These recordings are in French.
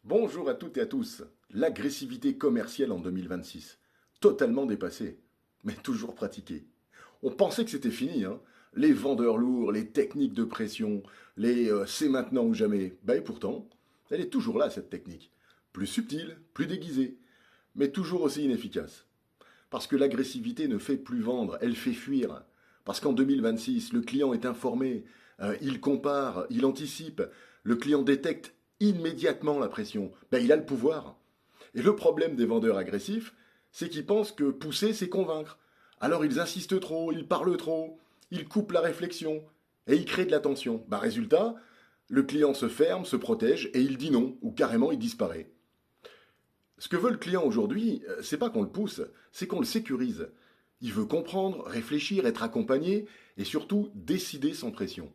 Bonjour à toutes et à tous. L'agressivité commerciale en 2026, totalement dépassée, mais toujours pratiquée. On pensait que c'était fini, hein. Les vendeurs lourds, les techniques de pression, les c'est maintenant ou jamais. Et pourtant, elle est toujours là, cette technique. Plus subtile, plus déguisée, mais toujours aussi inefficace. Parce que l'agressivité ne fait plus vendre, elle fait fuir. Parce qu'en 2026, le client est informé, il compare, il anticipe, le client détecte immédiatement la pression. Il a le pouvoir. Et le problème des vendeurs agressifs, c'est qu'ils pensent que pousser, c'est convaincre. Alors ils insistent trop, ils parlent trop, ils coupent la réflexion, et ils créent de la tension. Résultat, le client se ferme, se protège, et il dit non, ou carrément il disparaît. Ce que veut le client aujourd'hui, c'est pas qu'on le pousse, c'est qu'on le sécurise. Il veut comprendre, réfléchir, être accompagné et surtout décider sans pression.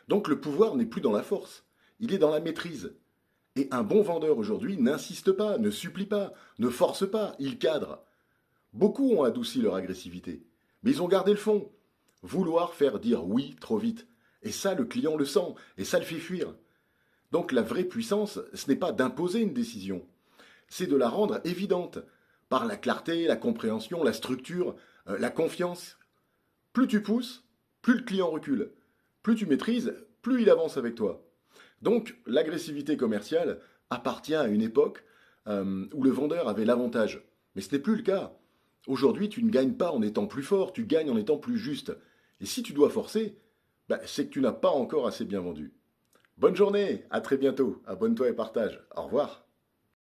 Donc le pouvoir n'est plus dans la force, il est dans la maîtrise. Et un bon vendeur aujourd'hui n'insiste pas, ne supplie pas, ne force pas, il cadre. Beaucoup ont adouci leur agressivité, mais ils ont gardé le fond. Vouloir faire dire oui trop vite. Et ça, le client le sent, et ça le fait fuir. Donc la vraie puissance, ce n'est pas d'imposer une décision, c'est de la rendre évidente, par la clarté, la compréhension, la structure, la confiance. Plus tu pousses, plus le client recule. Plus tu maîtrises, plus il avance avec toi. Donc l'agressivité commerciale appartient à une époque où le vendeur avait l'avantage. Mais ce n'est plus le cas. Aujourd'hui, tu ne gagnes pas en étant plus fort, tu gagnes en étant plus juste. Et si tu dois forcer, c'est que tu n'as pas encore assez bien vendu. Bonne journée, à très bientôt, abonne-toi et partage. Au revoir.